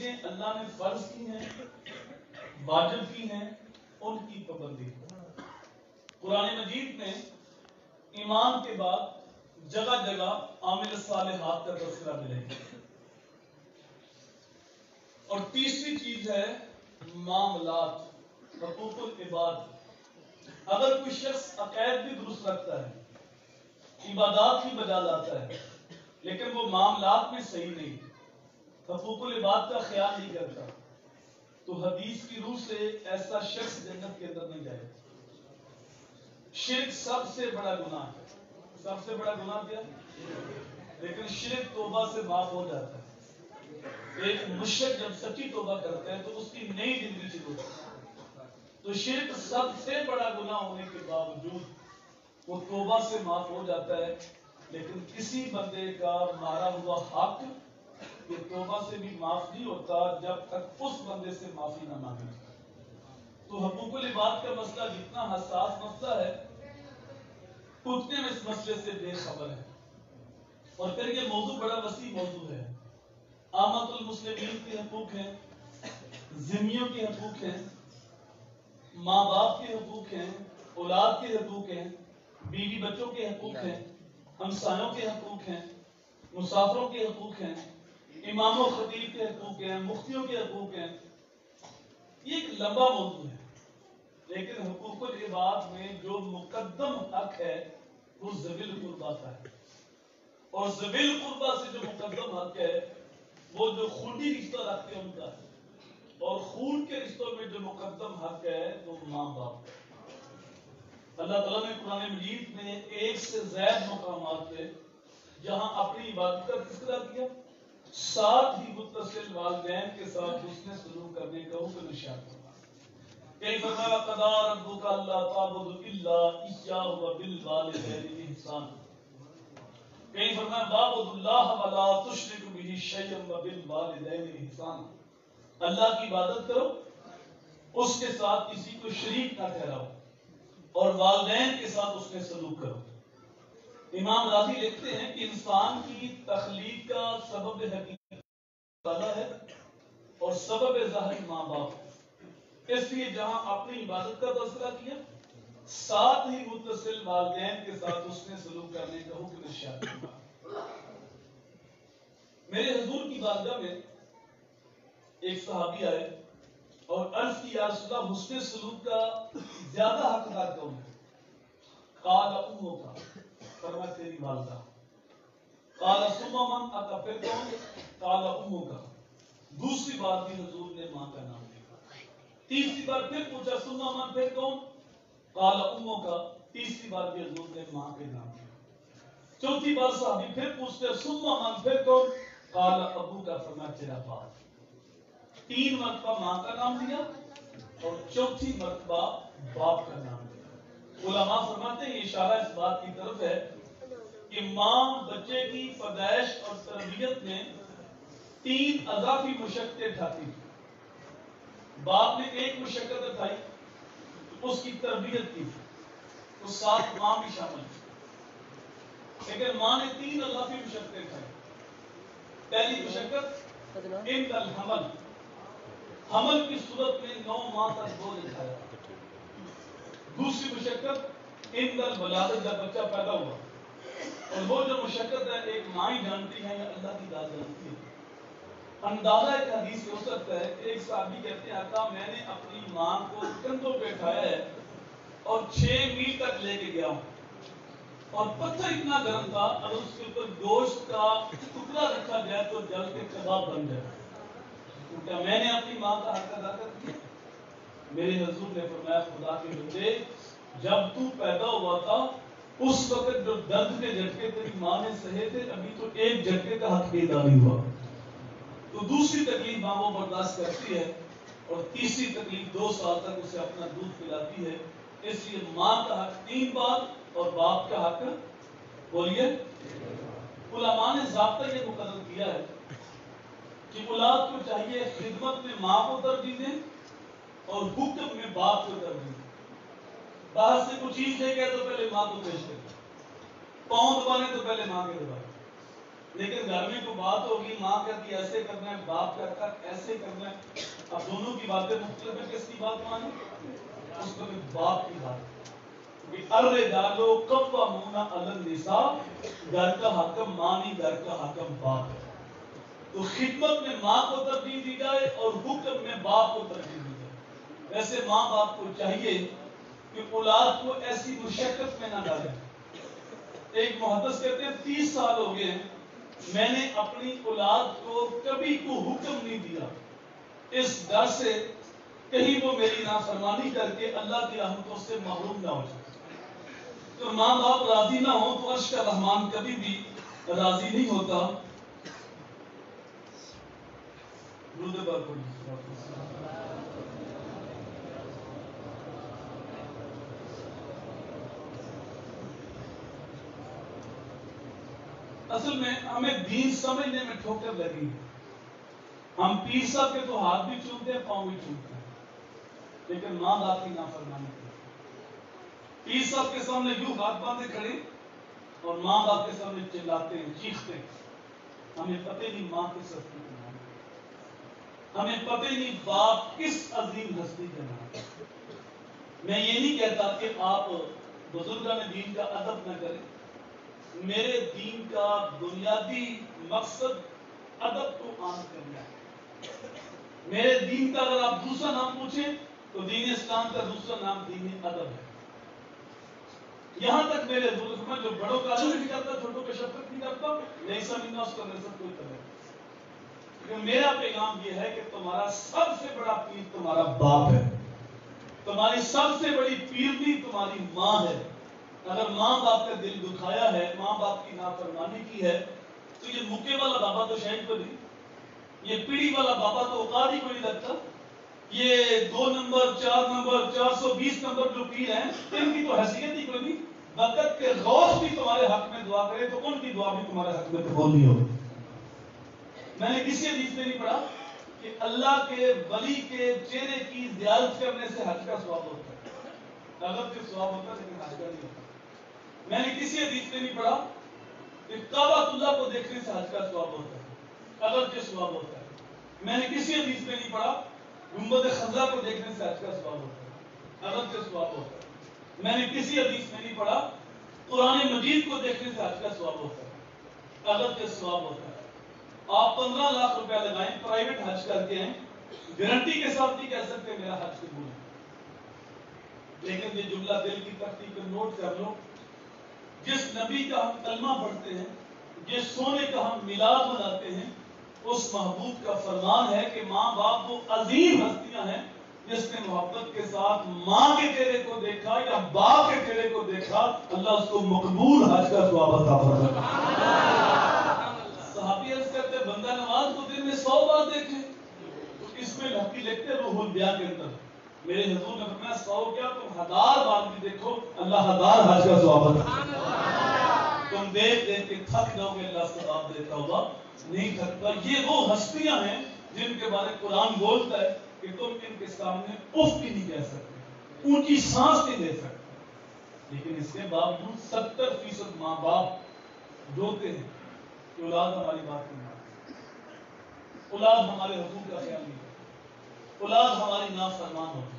چیزیں اللہ نے فرض کی ہیں، واجب کی ہیں، ان کی پابندی۔ قرآن مجید میں ایمان کے بعد جگہ جگہ عامل صالحات کا تذکرہ ملے گا۔ اور تیسری چیز ہے معاملات، حقوق العباد۔ اگر کوئی شخص عقائد بھی درست رکھتا ہے، عبادات بھی بجا لاتا ہے، لیکن وہ معاملات میں صحیح نہیں، حقوق العباد کا خیال نہیں کرتا، تو حدیث کی روح سے ایسا شخص جنت کے اندر نہیں جائے گا۔ شرک سب سے بڑا گناہ ہے۔ سب سے بڑا گناہ کیا؟ لیکن شرک توبہ سے معاف ہو جاتا ہے۔ ایک مشرک جب سچی توبہ کرتا ہے تو اس کی نئی زندگی شروع ہوتی ہے۔ تو شرک سب سے بڑا گناہ ہونے کے باوجود وہ توبہ سے معاف ہو جاتا ہے، لیکن کسی بندے کا مارا ہوا حق یہ توبہ سے بھی معاف نہیں ہوتا جب تک اس بندے سے معافی نہ مانگے۔ تو حقوق العباد کا مسئلہ جتنا حساس مسئلہ ہے، اتنے میں اس مسئلے سے بے خبر ہے۔ اور پھر یہ موضوع بڑا وسیع موضوع ہے۔ عامت المسلمین کے حقوق ہیں، ذمیوں کے حقوق ہیں، ماں باپ کے حقوق ہیں، اولاد کے حقوق ہیں، بیوی بچوں کے حقوق ہیں، ہمسایوں کے حقوق ہیں، مسافروں کے حقوق ہیں، امام و خطیب کے حقوق ہیں، مفتیوں کے حقوق ہیں۔ یہ ایک لمبا موضوع ہے، لیکن حقوق العباد میں جو مقدم حق ہے وہ ذوی القربیٰ کا ہے، اور ذوی القربیٰ سے جو مقدم حق ہے وہ جو خونی رشتہ رکھتے ہیں ان کا ہے، اور خون کے رشتوں میں جو مقدم حق ہے وہ ماں باپ کا ہے۔ اللہ تعالیٰ نے قرآن مجید میں ایک سے زائد مقامات پہ جہاں اپنی عبادت کا تذکرہ کیا، ساتھ ہی متصل والدین کے ساتھ حسن سلوک کرنے کا حکم ارشاد فرمایا۔ کہیں فرمایا قضى ربك الا تعبدوا الا اياه وبالوالدين احسانا۔ کہیں فرمایا واعبدوا الله ولا تشركوا به شيئا وبالوالدين احسانا۔ اللہ کی عبادت کرو، اس کے ساتھ کسی کو شریک نہ ٹھہراؤ، اور والدین کے ساتھ اس میں سلوک کرو۔ امام راضی لکھتے ہیں کہ انسان کی تخلیق کا سبب حقیقت تعالیٰ ہے اور سبب ظاہر ماں باپ، اس لیے جہاں اپنی عبادت کا تذکرہ کیا، ساتھ ہی متصل والدین کے ساتھ اس نے سلوک کرنے کا حکم ارشاد کیا۔ میرے حضور کی بارگاہ میں ایک صحابی آئے اور عرض کی یا رسول اللہ حسن سلوک کا زیادہ حقدار کون ہے؟ قال امک، فرمایا تیری والدہ۔ قال ثم من، پھر کون؟ قال امک۔ دوسری بار بھی حضور نے ماں کا نام لیا۔ تیسری بار پھر پوچھا ثم من، پھر کون؟ قال امک۔ تیسری بار بھی حضور نے ماں کے نام لیا۔ چوتھی بار صحابی پھر پوچھتے ثم من، پھر کون؟ قال ابوک، فرمایا تیرا باپ۔ تین مرتبہ ماں کا نام لیا اور چوتھی مرتبہ باپ کا نام لیا۔ علماء فرماتے ہیں اشارہ اس بات کی طرف ہے کہ ماں بچے کی پیدائش اور تربیت میں تین اضافی مشقتیں اٹھاتی تھی۔ باپ نے ایک مشقت اٹھائی، اس کی تربیت کی، تو ساتھ ماں بھی شامل تھی، لیکن ماں نے تین اضافی مشقتیں اٹھائی۔ پہلی مشقت عند الحمل، حمل کی صورت میں 9 ماہ تک بوجھ اٹھایا۔ دوسری مشقت عند الولادت، جب بچہ پیدا ہوا، اور وہ جو مشقت ہے ایک ماں ہی جانتی ہے یا اللہ کی ذات جانتی ہے۔ اندازہ ایک حدیث سے ہو سکتا ہے کہ ایک صحابی کہتے ہیں آقا میں نے اپنی ماں کو کندھوں پہ اٹھایا ہے اور 6 میل تک لے کے گیا ہوں، اور پتھر اتنا گرم تھا اگر اس کے اوپر گوشت کا ٹکڑا رکھا جائے تو جل کے کباب بن جائے۔ تو کیا میں نے اپنی ماں کا حق ادا کر دیا؟ میرے حضور نے فرمایا خدا کے بندے، جب تو پیدا ہوا تھا اس وقت جو درد کے جھٹکے تیری ماں نے سہے تھے، ابھی تو ایک جھٹکے کا حق ادا نہیں ہوا۔ تو دوسری تکلیف ماں وہ برداشت کرتی ہے، اور تیسری تکلیف 2 سال تک اسے اپنا دودھ پلاتی ہے۔ اس لیے ماں کا حق 3 بار اور باپ کا حق بولیے۔ علماء نے ضابطہ یہ مقرر کیا ہے کہ اولاد کو چاہیے خدمت میں ماں کو ترجیح دیں اور حکم میں باپ کو ترجیح دیں۔ باہر سے کوئی چیز لے گئے تو پہلے ماں کو پیش کریں، پاؤں دبانے تو پہلے ماں کے دبائیں۔ لیکن گھر میں کوئی بات ہوگی، ماں کہتی ایسے کرنا ہے، باپ کہتا ہے ایسے کرنا ہے، اب دونوں کی باتیں مختلف ہیں، کس کی بات مانی؟ اس میں باپ کی بات. الرجال قوامون علی النساء، گھر کا حکم ماں نہیں، گھر کا حکم باپ ہے. تو خدمت میں ماں کو ترجیح دی جائے اور حکم میں باپ کو ترجیح دی جائے. ویسے ماں باپ کو چاہیے کہ اولاد کو ایسی مشقت میں نہ ڈالیں. ایک محدث کہتے ہیں 30 سال ہو گئے ہیں میں نے اپنی اولاد کو کبھی کو حکم نہیں دیا، اس ڈر سے کہیں وہ میری نافرمانی کر کے اللہ کی رحمتوں سے محروم نہ ہو جائے. تو ماں باپ راضی نہ ہو تو عرش کا رحمان کبھی بھی راضی نہیں ہوتا. اصل میں ہمیں دین سمجھنے میں ٹھوکر لگی ہے. ہم پیر صاحب کے تو ہاتھ بھی چومتے ہیں، پاؤں بھی چومتے ہیں، لیکن ماں باپ کی نافرمانی کرتے ہیں. پیر صاحب کے سامنے یوں ہاتھ باندھے کھڑے اور ماں باپ کے سامنے چلاتے ہیں، چیختے ہیں. ہمیں پتہ نہیں ماں کس ہستی کا نام ہے، ہمیں پتہ نہیں باپ کس عظیم ہستی کا نام ہے. میں یہ نہیں کہتا کہ آپ بزرگان دین کا ادب نہ کریں. میرے دین کا بنیادی مقصد ادب کو عام کرنا ہے. میرے دین کا اگر آپ دوسرا نام پوچھیں تو دین اسلام کا دوسرا نام دین ادب ہے. یہاں تک میرے حضور جو بڑوں کا ادب نہیں کرتا، چھوٹوں کا شفقت نہیں کرتا، نہیں سمجھنا اس کا نسب کوئی طرح. میرا پیغام یہ ہے کہ تمہارا سب سے بڑا پیر تمہارا باپ ہے، تمہاری سب سے بڑی پیرنی تمہاری ماں ہے. اگر ماں باپ کا دل دکھایا ہے، ماں باپ کی نافرمانی کی ہے، تو یہ مکے والا بابا تو شاید کو نہیں، یہ پیڑھی والا بابا تو اوقات ہی کوئی لگتا. یہ 2 نمبر 4 نمبر 420 نمبر جو پیر ہیں ان کی تو حیثیت ہی کوئی نہیں. وقت کے غوث بھی تمہارے حق میں دعا کرے تو ان کی دعا بھی تمہارے حق میں قبول نہیں ہوگی. میں نے کسی حدیث میں نہیں پڑھا کہ اللہ کے ولی کے چہرے کی زیارت کرنے سے حج کا ثواب ہوتا ہے. اگر پھر ثواب ہوتا ہے لیکن حج کا نہیں ہوتا. میں نے کسی حدیث میں نہیں پڑھا کہ کعبۃ اللہ کو دیکھنے سے حج کا ثواب ہوتا ہے، اگر پھر ثواب ہوتا ہے. میں نے کسی حدیث میں نہیں پڑھا گنبد خضرا کو دیکھنے سے حج کا ثواب ہوتا ہے، اگر پھر ثواب ہوتا ہے. میں نے کسی حدیث میں نہیں پڑھا قرآن مجید کو دیکھنے سے حج کا ثواب ہوتا ہے، اگر پھر ثواب ہوتا ہے. آپ 15 لاکھ روپیہ لگائیں، پرائیویٹ حج کر کے ہیں، گارنٹی کے ساتھ نہیں کہہ سکتے میرا حج قبول ہے. لیکن یہ جملہ دل کی تختی پہ نوٹ کر لو، جس نبی کا ہم کلمہ پڑھتے ہیں، جس سونے کا ہم میلاد مناتے ہیں، اس محبوب کا فرمان ہے کہ ماں باپ وہ عظیم ہستیاں ہیں جس نے محبت کے ساتھ ماں کے چہرے کو دیکھا یا باپ کے چہرے کو دیکھا، اللہ اس کو مقبول حج کا ثواب عطا فرمائے. صحابی عرض کرتے بندہ نماز کو دن میں 100 بار دیکھے تو اس میں لکھی لکھتے روح البیاں کے اندر میرے حضور نے فرمایا 100 کیا تم 1000 بار بھی دیکھو، اللہ 1000 حج کا ثواب عطا. تم دیکھ دیکھ کے تھک جاؤ گے، اللہ ثواب دیتا ہوگا نہیں تھکتا. یہ وہ ہستیاں ہیں جن کے بارے قرآن بولتا ہے کہ تم ان کے سامنے اف بھی نہیں کہہ سکتے، اونچی سانس نہیں لے سکتے. لیکن اس کے باوجود 70% ماں باپ روتے ہیں کہ اولاد ہماری بات نہیں مانتی، اولاد ہمارے حقوق کا خیال نہیں کرتی، اولاد ہماری نافرمان ہوتی.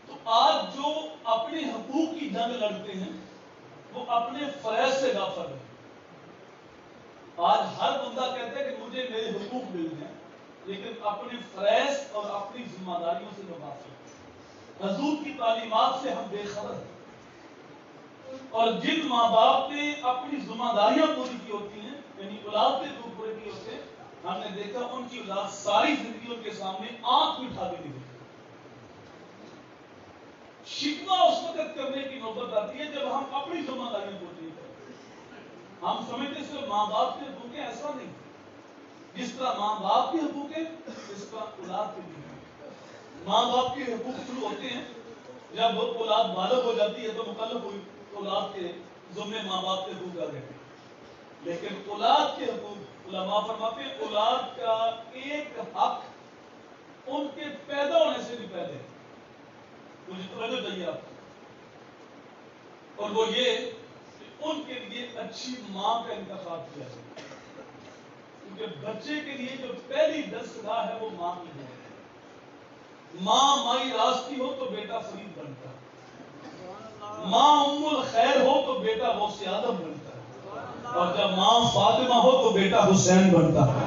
تو آج جو اپنے حقوق کی جنگ لڑتے ہیں وہ اپنے فریض سے غافل ہیں. آج ہر بندہ کہتا ہے کہ مجھے میرے حقوق مل جائیں، لیکن اپنے فریض اور اپنی ذمہ داریوں سے وہ غافل ہیں. حضور کی تعلیمات سے ہم بے خبر ہیں. اور جن ماں باپ نے اپنی ذمہ داریاں پوری کی ہوتی ہیں، یعنی اولاد کے حقوق پورے کیے ہوتے ہیں، ہم نے دیکھا ان کی اولاد ساری زندگی ان کے سامنے آنکھ بھی اٹھا کے نہیں دیکھتی. شکوہ اس وقت کرنے کی نوبت آتی ہے جب ہم اپنی ذمہ داریاں پوری نہیں کرتے. ہم سمجھتے صرف ماں باپ کے حقوق ہیں، ایسا نہیں. جس طرح ماں باپ کے حقوق ہیں اس طرح اولاد کے بھی ہیں. ماں باپ کے حقوق شروع ہوتے ہیں جب اولاد بالغ ہو جاتی ہے تو مکلف ہوئی اولاد کے ذمے ماں باپ کے حقوق آ گئے. لیکن اولاد کے حقوق علماء فرماتے ہیں اولاد کا ایک حق ان کے پیدا ہونے سے بھی پہلے مجھے توجہ چاہیے آپ کو، اور وہ یہ ان کے لیے اچھی ماں کا انتخاب کیا جائے، کیونکہ بچے کے لیے جو پہلی دستگاہ ہے وہ ماں کی ہے۔ ماں مائی راستی ہو تو بیٹا فرید بنتا ہے، ماں ام الخیر ہو تو بیٹا غوث اعظم بنتا ہے، اور جب ماں فاطمہ ہو تو بیٹا حسین بنتا ہے۔